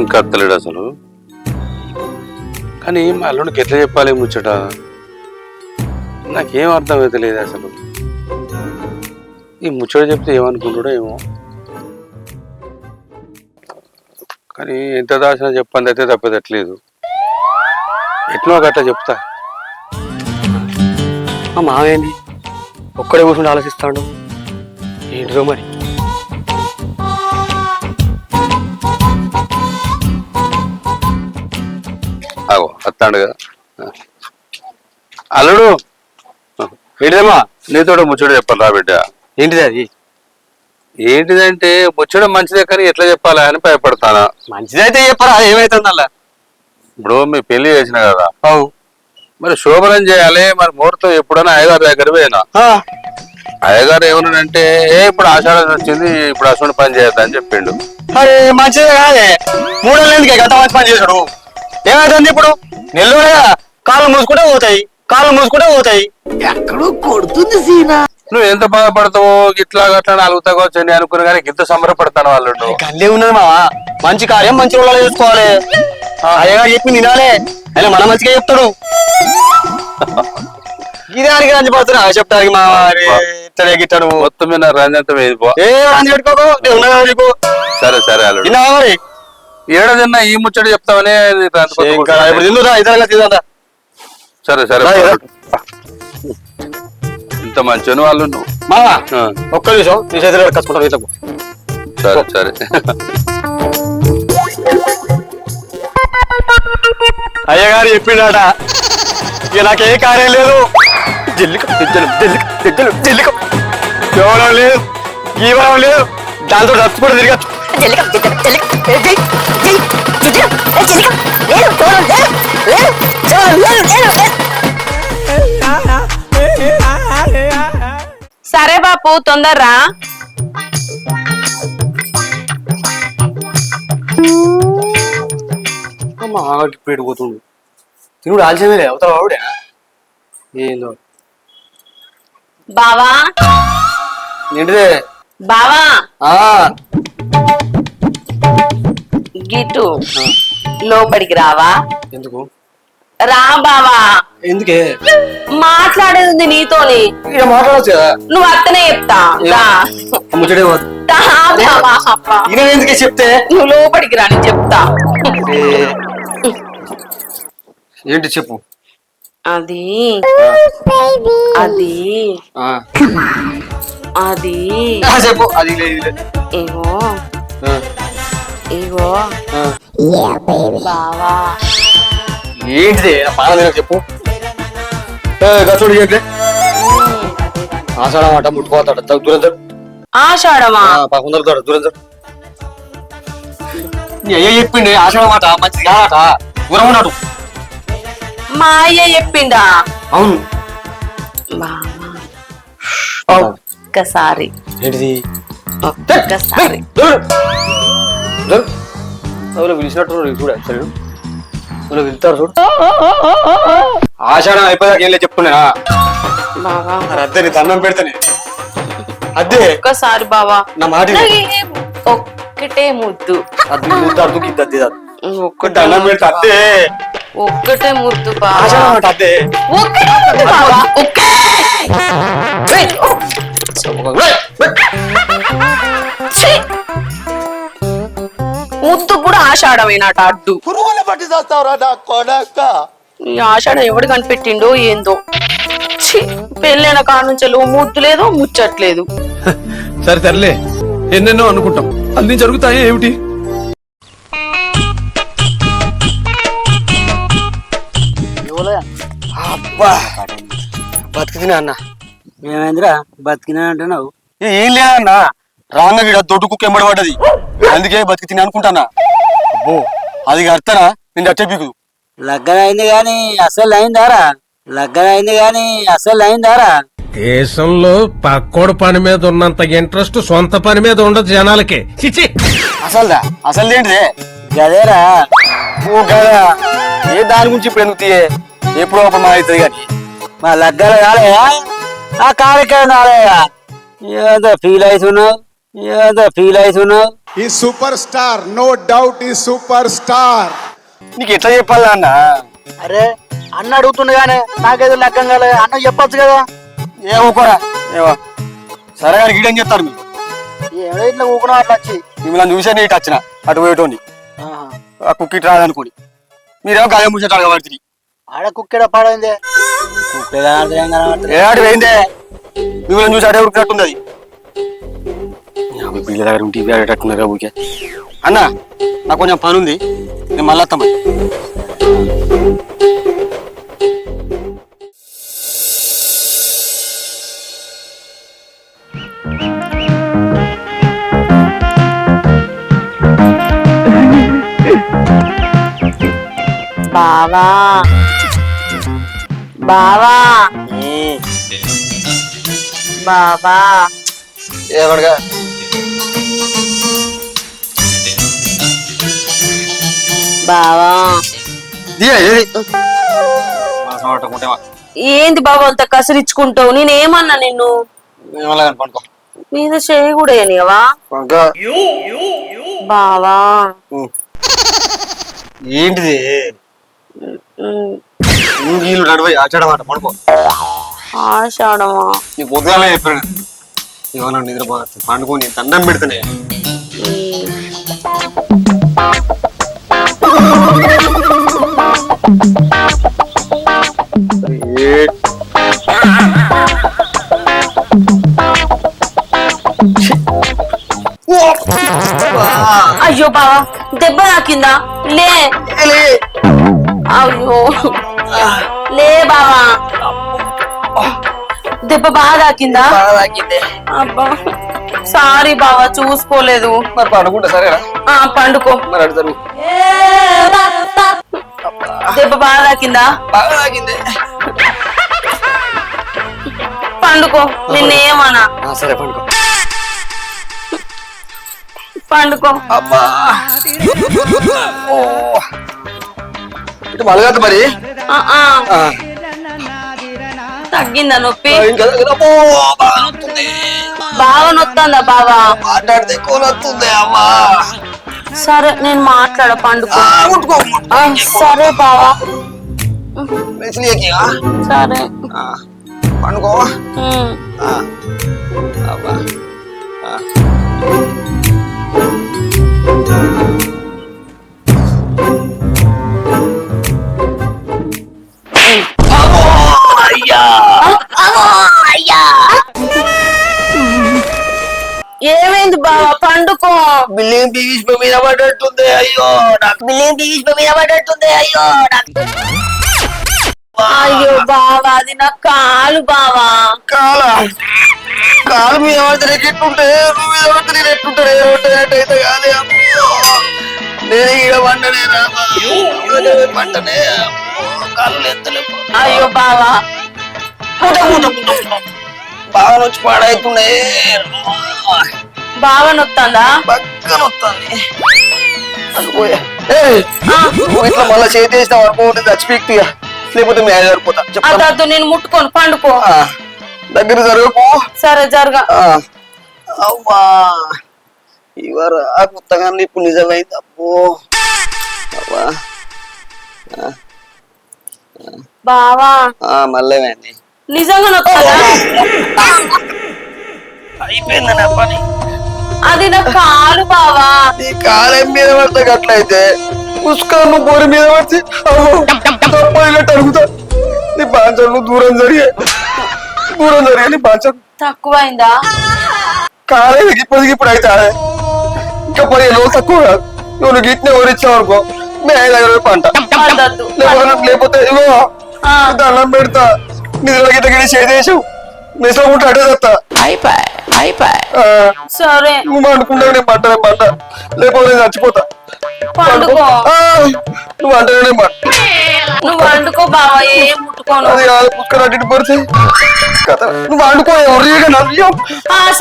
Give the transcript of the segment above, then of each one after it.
ఇంకా అత్తలేడు అసలు. కానీ మా అల్లుడికి ఎట్లా చెప్పాలి ముచ్చట నాకేం అర్థమైతే లేదు అసలు. ఈ ముచ్చట చెప్తే ఏమనుకుంటాడో ఏమో. కానీ ఎంత దాచిన చెప్పండి అయితే తప్పదట్లేదు. ఎట్లా గట్లా చెప్తా. మా మావేంది ఒక్కడే కూర్చుని ఆలోచిస్తాడు ఏంటిదో మరి. అగో అత్తాడు కదా. అల్లుడు ఏంటిదమ్మా నీతో ముచ్చట చెప్పాలి రా బిడ్డ. ఏంటిది అది? ఏంటిదంటే ముచ్చడం మంచిదే కానీ ఎట్లా చెప్పాలా అని భయపడతానా. మంచిదైతే చెప్పరా, ఏమైతుంది అలా? ఇప్పుడు మీ పెళ్లి చేసిన కదా, మరి శోభనం చేయాలి. మరి ముహూర్తం ఎప్పుడైనా అయ్యగారి దగ్గర పోయినా అయ్యగారు ఏమన్నాడంటే ఇప్పుడు ఆషాఢం వచ్చింది, ఇప్పుడు అసలు పని చేయొద్దు అని చెప్పిండు. అరే మంచిదే కాదే, 3 నెలలు ఎందుకే గత మంచి పని చేశాడు. ఏమైతుంది ఇప్పుడు? నెల్లూరు కాళ్ళు మూసుకుంటే పోతాయి. ఎక్కడో కొడుతుంది సీనా. నువ్వు ఎంత బాధపడతావో ఇట్లా అట్లా అలుగుతావచ్చు అని అనుకున్నా కానీ ఇంత సంబరపడతాను వాళ్ళు. కళ్ళే ఉన్నది మావా, మంచి కార్యం మంచి రోజులు చూసుకోవాలి. అయ్యగారు చెప్పి వినాలే, ఆయన మన మంచిగా చెప్తాడు. ఇదానికి రంజి పడుతున్నా చెప్తానికి మా ఇట్లనే గిట్టాడు మొత్తం మీద రంజంతం ఏ రంజి పెట్టుకోకు. సరే సరే అల్లుడు తిన్నావా మరి? ఏడ తిన్నా ఈ ముచ్చట చెప్తామని. తిందురా ఇతరంగా తిందా. సరే సరే ఇంత మంచి వాళ్ళు నువ్వు మావా ఒక్క నిమిషం నీ చేతిలో కసుకుంటాను ఇతకు. సరే సరే. అయ్యగారు చెప్పిండట ఇక నాకే కార్యం లేదు. కేవలం లేదు జీవనం లేదు, దాంతో చచ్చిపోయి తిరగచ్చు. సరే బాపు తొందర్రా. ఆడికి పెడిపోతుండు తినుడు ఆలస్యమే అవుతావు ఆవిడే ఏందో. బావా ఏంటిదే బావా గిటు లోపలికి రావా? ఎందుకు రా బావా. ఎందుకే? మాట్లాడేది ఉంది నీతోని. మాట్లాడచ్చు కదా, నువ్వు అత్తనే చెప్తా. ముచ్చటే ఎందుకే చెప్తే? నువ్వు లోపలికి రా నేను చెప్తా. ఏంటి చెప్పు. అది అది అది చెప్పు. అది ఇగో ఇగో బావా. ఏంటిది పాల చెప్పు. గచ్చుడు చెప్పే ఆషాఢ మాట ముట్టుకోతాడు దూరం సార్. ఆషాఢమా? పకుందరు దూరం సార్. అయ్యే చెప్పిండి ఆషాఢ మాట మంచిది కాదట, దూరం ఉన్నాడు. మా అయ్య చెప్పిండా? అవును బావా ఒక్కసారి. ఏంటిది? ఒక్కసారి పిలిచినట్టు చూడ సరే వెళ్తారు చూడు. ఆషాఢం అయిపోయాక ఏం లేదు చెప్పుకున్నా. అద్దే నీ దండం పెడతానే. అద్దే ఒక్కసారి బావా నా మాట ఒక్కటే ముద్దు. అద్దు ముద్దు అద్దుకి అద్దే ఒక్క దండం పెడతా. అద్దే ఒక్కటే ముద్దు బావా. ఆషాఢం అంటే అద్దే ఒక్కటే ముద్దు బావా. ముద్దు కూడా ఆషాఢమేనాట అడ్డు. పురుగుల పట్టి చేస్తావురా నా కొడక. ఈ ఆషాఢం ఎవడు కనిపెట్టిండో ఏందో. పెళ్ళైన కాడ నుంచి ముద్దు లేదు ముచ్చట్లేదు. సరే సర్లే, ఎన్నెన్నో అనుకుంటాం, అన్ని జరుగుతాయి ఏమిటి? అబ్బా బతికినా అన్న. ఏమైందిరా బతికినా అంటున్నావు? ఏం లేదన్నా, రాంగ వీడ దొడ్డు కుక్క ఎంబడి పడ్డది, అందుకే బతికి తిని అనుకుంటానా. అబ్బో అది అర్థనా నేను అట్టే పీకు. లగ్గనైంది గాని అసలు అయిందారా? లగ్గనైంది గాని అసలు అయిందారా? దేశంలో పక్కోడు పని మీద ఉన్నంత ఇంట్రెస్ట్ సొంత పని మీద ఉండదు జనాలకి. అసలుదా అసలు ఏంటిదే? గదేరా. ఓ గదా, ఏ దాని గురించి ఇప్పుడు ఎందుకు తీయే, ఎప్పుడో ఒక మా అవుతుంది కానీ మా లగ్గల కాలేయా? ఆ కార్యక్రమం కాలేయా? ఏదో ఫీల్ అవుతున్నావు, ఏదో ఫీల్ అవుతున్నావు. ఈ సూపర్ స్టార్, నో డౌట్ ఈ సూపర్ స్టార్. నీకు ఎట్లా చెప్పాలా అన్న? అరే అన్న అడుగుతుండగానే నాకేదో లెక్కం కాలే, అన్న చెప్పొచ్చు కదా. ఏమోకోరా ఏమో. సరే గారు గీడని చెప్తారు మీరు. ఏదో ఇట్లా ఊకున్నా అట్లా వచ్చి. మిమ్మల్ని చూసే నీకు వచ్చిన అటు పోయేటోని ఆ కుక్కి రాదనుకోని మీరేమో గాయం ముచ్చట అడగబడుతుంది. ఆడ కుక్కెడ పాడైందే. ఏడు పోయిందే మిమ్మల్ని చూసి అడే ఉరికినట్టుంది అది. పిల్లల దగ్గర టీవీ ఆడేటట్టున్నారు ఊరికే. అన్న నాకు కొంచెం పని ఉంది, నేను మళ్ళీ వస్తామని. బావా బావా బావా ఏమనగా బావా ఏంది బాబా అంత కసిరిచ్చుకుంటావు? నేనేమన్నా నిన్ను పనుకో మీద చేయి కూడా ఏనివా బావా? ఏంటిది వీళ్ళు నడిపోయి ఆచాడమాట పనుకో. ఆషాఢమా? నీకు పొద్దుగానే చెప్పాను ఏమన్నా నిద్రపోతుంది పండుకో, నేను దండం పెడుతున్నాయి. అయ్యో బావా దెబ్బ తాకిందా? లే అయ్యో లే బావా, దెబ్బ బాగా తాకిందా? అబ్బా సారీ బావా చూసుకోలేదు. మరి పండుకుంటా సరేనా? పండుకో. మరి అడుగుతారు దెబ్బ బాగా తాకిందా? బాగా తాకింది. పండుకో, నిన్నేమన్నా. సరే పండుకో. పండుకో. అబ్బా ఇటు మలగద్దు మరి. తగ్గిందా నొప్పి? నొస్తుంది. బాగా నొత్తందా బావా? మాట్లాడితే ఎక్కువ నొస్తుంది. అమ్మా సరే నేను మాట్లాడ. పండుకో. సరే బావా సరే పండుకో. అబ్బా ఏమైంది బావా? పండుకో. బిల్లింగ్ తీసి మీద పడ్డట్టుంది. అయ్యో నాకు బిల్లింగ్ తీసి మీద పడ్డట్టుంది. అయ్యో నాకు అయ్యో బావా అది నా కాలు బావా. కాలు మీద పడితే ఎట్టుంటే నువ్వు మీద పడితే నేను ఎట్టుంటే కాదే. నేను ఇక్కడ పంటనే పంటనే కాలు ఎత్తలేవు. అయ్యో బావా బాగా వచ్చి పాడైతున్నాయి. బాగా నొత్తందా? పక్కన వస్తుంది. ఇట్లా మళ్ళీ చేతి వేసినావు అనుకో చచ్చిపోయి, లేకపోతే మ్యారేజ్ సరిపోతా. అదద్దు నేను ముట్టుకోను. పండుకో. దగ్గర జరగకు. సరే జరగా. అవ్వా ఇవరు ఆ కొత్తగా ఇప్పుడు నిజమైంది. అబ్బో అవ్వా బావా మళ్ళీ నిజంగా నొత్తందా? అయిపోయిందని పని. అది నా కాలు బావా. నీ కాలేం మీద పడితే అట్లయితే పుష్కర్ బోరి మీద పడితే తప్పైనట్టు అడుగుతా. నీ బాంచలు దూరం జరిగే నీ బాంచలు తక్కువైందా? కాలేదు ఇప్పుడు అయితే ఇంకా 15 రోజులు తక్కువ కాదు. నువ్వు గిట్నే ఓరిచ్చావు అనుకో మీ ఆయన దగ్గర పంట. లేకపోతే ఇగో దండం పెడతా నిధుల గిట్ట గిడి చేసేసావు మెసలో ఉంటే అడే తెస్తా. సరే నువ్వు అనుకుంటా నేను పంట లేకపోతే నేను చచ్చిపోతా. పండుకో. నువ్వు అంటేనే నువ్వు వండుకో బావా. ఏం ముట్టుకోను. అది కాదు పుష్కర్ అటు పడితే నువ్వు వండుకో. ఎవరు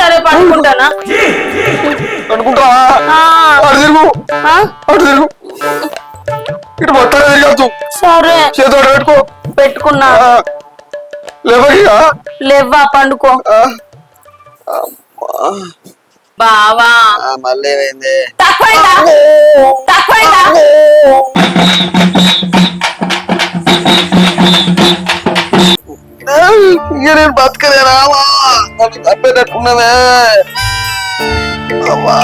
సరే పండుకుంటానా? అనుకుంటా అటు తిరుగు ఇటు మొత్తం తిరగచ్చు. సరే చేతో పెట్టుకో. పెట్టుకున్నా. లేవా లేవా పండుకో. బావా మళ్ళీ ఏమైంది? తక్కువైందా తక్కువైందా ఇక నేను బతకలేరా నన్ను తప్పేటట్టున్నదే. అమ్మా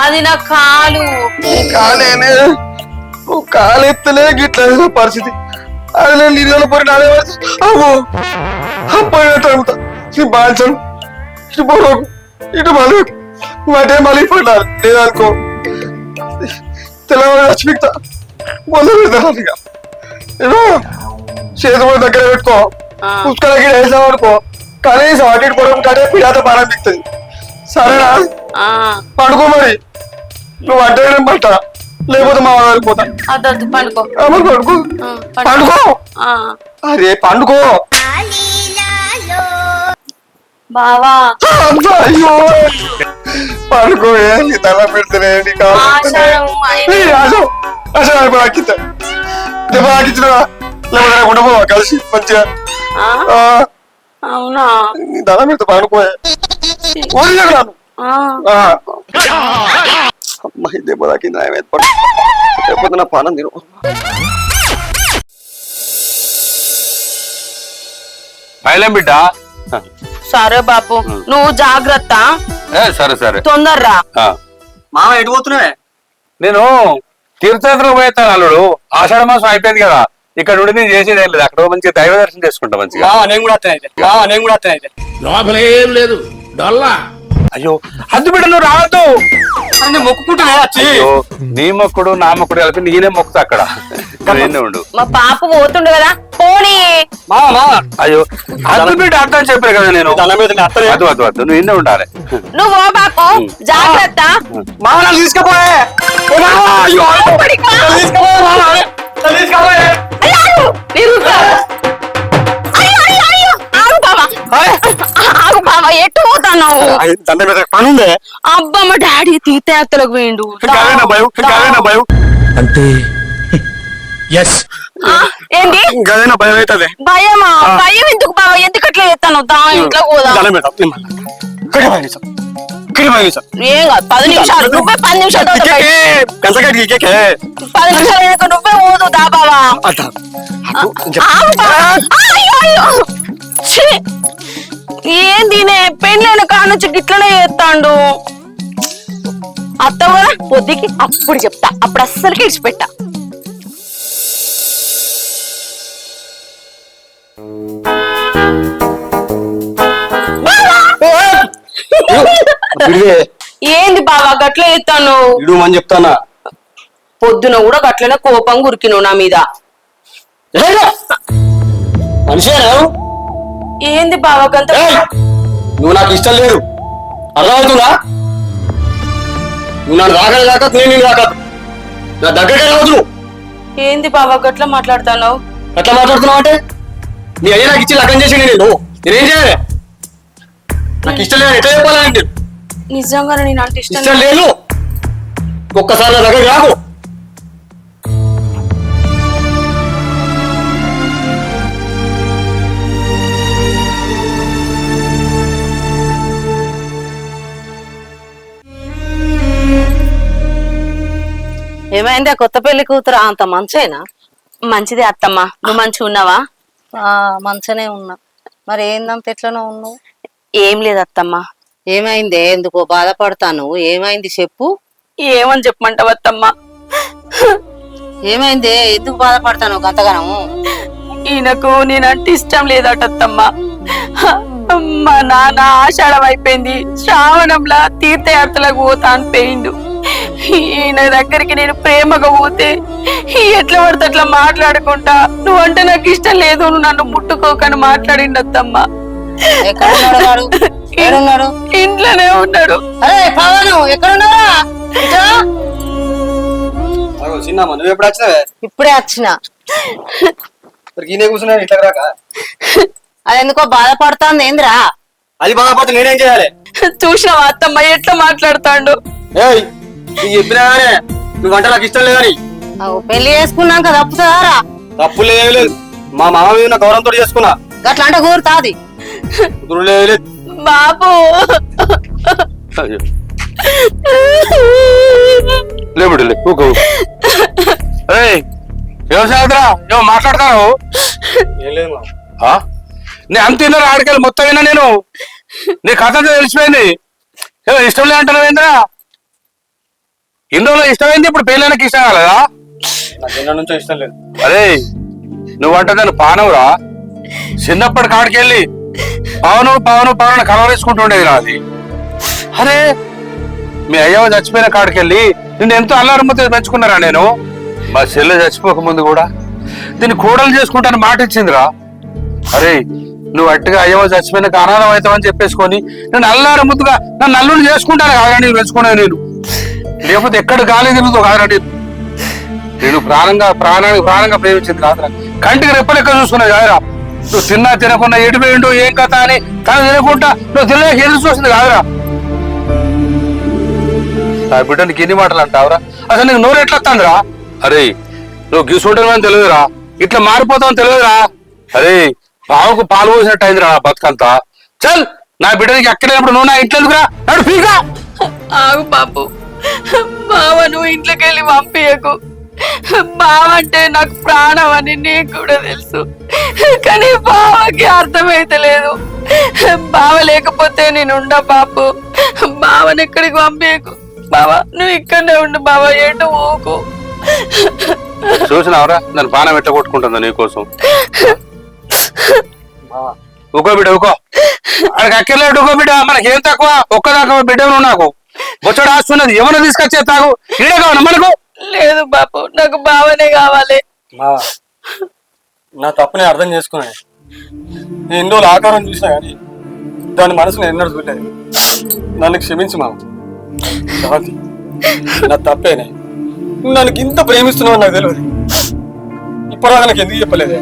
అది నా కాలు. కాలేనే నువ్వు కాలెత్తలే గిట్ల పరిస్థితి. అది నేను నీళ్ళ పోయిన అదే పరిస్థితి. అమ్మో అప్పయినట్టు అడుగుతా. ఈ బాల్చను ఇటు పోరోకు ఇటు మళ్ళీ వాటే మళ్ళీ పడ్డారు లేదనుకో తెల్లవారు చచ్చిపిక్తా మొదలు పెడతాను. ఇక నేను చేతులు దగ్గర పెట్టుకో పుష్కలకి వేసాం అనుకో కనీసం అటు ఇటు పొలం కడే పిడాత బాగా పిక్తుంది. సరేనా? పడుకో మరి. నువ్వు అంటే పట్ట లేకపోతే మా వాళ్ళకి పోతా. అదొద్దు పండుకో. పడుకో పండుకో. అదే పండుకో బావా. అయ్యో పడుకో. తల పెడితేనే ఉండబో కలిసి మంచిగా అవునా తల పెడితే పడుకోయే. అమ్మాయి దెబ్బ తాకింది లేకపోతే నా పానం తిను. పైలం బిడ్డ. సరే బాపు నువ్వు జాగ్రత్త. సరే సరే తొందర్రా. మామ ఎటు పోతున్నావే? నేను తీర్థయాత్రకు పోయేస్తాను అల్లుడు. ఆషాఢ మాసం అయిపోయింది కదా, ఇక్కడ నుండి నేను చేసేది ఏం లేదు. అక్కడ మంచిగా దైవ దర్శనం చేసుకుంటా మంచిగా. నేను కూడా వస్తాను. లోపలేం లేదు డొల్లా. అయ్యో అద్దు బిడ్డ నువ్వు రావద్దు. మొక్కుకుంటున్నా అయ్యో నీ మొక్కుడు నా మొక్కుడు కలిపి నేనే మొక్కుతా అక్కడ. ఉండు మా పాప పోతుండు కదా పోనీ. అయ్యో అద్దు బిడ్డ అర్థం చెప్పారు కదా నేను. వద్దు వద్దు వద్దు నువ్వు ఇన్నే ఉండాలి. నువ్వు ఓ బాపు జాగ్రత్త. మామూలు తీసుకుపోయే. ఎట్టు పోతావు? పనుందే. అబ్బా మా డాడీ తీర్థయాత్రలకు పోయిండు. భయం అంటే ఏంటి గదేనా భయం అవుతుంది. భయమా? భయం ఎందుకు బావ? ఎందుకు అట్లా చేస్తాను? ఇంట్లో పోదాం. ఏం కాదు 10 నిమిషాలు. నువ్వే 10 నిమిషాలు 10 నిమిషాలు అయినాక నువ్వే పోదు దా బావా. ఏంది పెళ్ళైన కానుంచి గిట్లనే చేస్తాడు. అత్త కూడా పొద్దుకి అప్పుడు చెప్తా, అప్పుడు అస్సలకి ఇడిచిపెట్టా. ఏంది బావా గట్ల ఎత్తాను? అని చెప్తానా? పొద్దున కూడా గట్లనే కోపం గురికిను నా మీద. మనిషి ఏంది బావా గంత? నువ్వు నాకు ఇష్టం లేదు, అర్థమవుతుందా? నువ్వు నన్ను రాగల దాకా నేను రాకదు, నా దగ్గరే రావద్దు. ఏంది బావా గట్ల మాట్లాడుతున్నావు? ఎట్లా మాట్లాడుతున్నావు అంటే నీ అయ్యా నాకు ఇచ్చి లగ్నం చేసి నేనేం చేయాలి? నాకు ఇష్టం లేదు ఎట్లా చెప్పాలంటే? నిజంగానే నేను అంటే ఇష్టం లేదు. ఒక్కసారి నా దగ్గర రాకు. ఏమైందా కొత్త పెళ్లి కూతురు అంత మంచేనా? మంచిదే అత్తమ్మ. నువ్వు మంచిగా ఉన్నావా? మంచనే ఉన్నా. మరి ఏందంత ఎట్లనో ఉన్నావు? ఏం లేదు అత్తమ్మ. ఏమైందే? ఎందుకో బాధపడతాను. ఏమైంది చెప్పు. ఏమని చెప్పమంటావు అత్తమ్మ? ఏమైందే? ఎందుకు బాధపడతాను గంతగానము? ఈయనకు నేనంటే ఇష్టం లేదట అత్తమ్మ. మా నాన్న ఆషాఢం అయిపోయింది, శ్రావణంలా తీర్థయాత్రలకు పోతా అని పోయిండు. ఈయన దగ్గరికి నేను ప్రేమగా పోతే ఎట్లా పడితే అట్లా మాట్లాడుకుంటా నువ్వంటే నాకు ఇష్టం లేదు, నువ్వు నన్ను ముట్టుకోకని మాట్లాడిండు అత్తమ్మ. ఇంట్లోనే ఉన్నాడు. నువ్వు ఎప్పుడు వచ్చినావే? ఇప్పుడే వచ్చిన. కూర్చున్నా ఇట్లా రాక అది ఎందుకో బాధపడుతోంది. ఏంద్రా అది బాధపడితే నేనేం చేయాలి? చూసినావా అత్తమ్మ ఎట్లా మాట్లాడుతాడు? చెప్పినా కానీ నువ్వంటే నాకు ఇష్టం లేదని. పెళ్లి చేసుకున్నాక తప్పుతారా? తప్పు లేదు. మా మామ మీద గౌరవంతో చేసుకున్నా. గట్ల అంటే కూరుతాది బాబు అయ్యో. లేబడి లే ఊకో ఏయ్ వ్యవసాయరా ఏమో మాట్లాడతాను నీ అంత తిన్నారు ఆడికెళ్ళి మొత్తం విన్నా నేను నీ కథ అంతా తెలిసిపోయింది ఏమో ఇష్టం లేదంటావు ఏంద్రా ఇందులో ఇష్టమైంది ఇప్పుడు పెళ్ళైనకి ఇష్టం కాలేదా నుంచో ఇష్టం లేదు. అరే నువ్వంటే దాన్ని పానవురా చిన్నప్పటి కాడికెళ్ళి పవను పవను పవన్ కలవరేసుకుంటుండేది నాది అరే మీ అయ్యవ చచ్చిపోయిన కాడికెళ్ళి నిన్ను ఎంతో అల్లారమ్మతో పెంచుకున్నారా నేను మా చెల్లె చచ్చిపోక ముందు కూడా దీన్ని కూడలు చేసుకుంటాను మాట ఇచ్చిందిరా అరే నువ్వు అట్టుగా అయ్యవ చచ్చిపోయిన అనాథం అవుతావని చెప్పేసుకొని నేను అల్లార ముద్దుగా నన్ను అల్లుని చేసుకుంటాను కాదా నేను పెంచుకున్నాను నేను లేకపోతే ఎక్కడ గాలి తిరుగుతావు కాదురా నేను ప్రాణానికి ప్రాణంగా ప్రేమించింది కాదురా కంటికి రెప్పలెక్క చూసుకున్నావు కాదురా నువ్వు తిన్నా తినకుండా ఎడిపోయిండు ఏం కథ అని తను తినకుండా నువ్వు తినలేక ఎదురు చూసింది కాదురా నా బిడ్డ నీకు ఎన్ని మాటలు అంటావురా అసలు నీకు నోరు ఎట్లా వస్తుందిరా అరే నువ్వు గీసుకుంటావని తెలియదురా ఇట్లా మారిపోతావని తెలియదురా అరే బావుకు పాలు పోసినట్టు అయిందిరా నా బతుకంతా చల్ నా బిడ్డనికి ఎక్కడైనప్పుడు నువ్వు నా ఇంట్లో ఎందుకురా నడు పీకా ఆగు బాబు బావ నువ్వు ఇంట్లోకి వెళ్ళి పంపించకు బావ అంటే నాకు ప్రాణం అని నీకు కూడా తెలుసు కానీ బావకి అర్థమైతలేదు బావ లేకపోతే నేను ఉండా బాబు బావని ఎక్కడికి పంపించకు బావా నువ్వు ఇక్కడనే ఉండు బావా ఎటు ఊకు చూసినావరా నన్ను పానం ఎట్ట కొట్టుకుంటుందా నీకోసం ఊకో బిడ్డ ఊకో అక్కడికి అక్కర్లేడు ఊకో బిడ్డ మనకేం తక్కువ ఒక్కదాకా బిడ్డ నువ్వు నాకు బొచ్చడు ఆస్తున్నది ఎవరు తీసుకొచ్చే తాగు ఈడే కావాలి మనకు లేదు బాబు నాకు బావనే కావాలి నా తప్పుని అర్థం చేసుకున్నాను నేను ఎన్నో ఆకారం చూసినా కానీ దాని మనసును ఎన్నడూ చూడలేదు నన్ను క్షమించు మామ శాంతి నా తప్పేనే నువ్వు నన్ను ఇంత ప్రేమిస్తున్నావు నాకు తెలియదు ఇప్పటిదాకా నాకు ఎందుకు చెప్పలేదే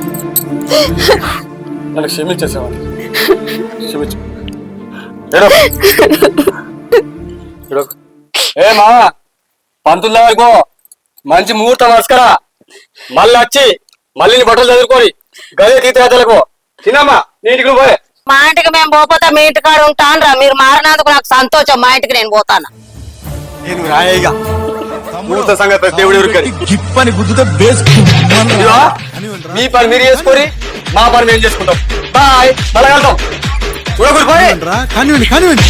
నన్ను క్షమించేసావు క్షమించు ఏ మామ పంతుల్లో వరకు మంచి ముహూర్తం వరుసకరా మళ్ళీ వచ్చి మళ్ళీ నీ బట్టలు చదువుకొని గదే తీర్థయాత్రలకు తినమ్మా నీటికి పోయే మా ఇంటికి మేము పోతే మీ ఇంటికాడ ఉంటాను మీరు మారినందుకు నాకు సంతోషం మా ఇంటికి నేను పోతాను నేను రాయిగా ముహూర్త సంగతి దేవుడు ఎవరికి గిప్పని గుద్దుతో బేస్ మీ పని మీరు చేసుకొని మా పని మేము చేసుకుంటాం బాయ్ మళ్ళా వెళ్తాం చూడకూడదు కానివ్వండి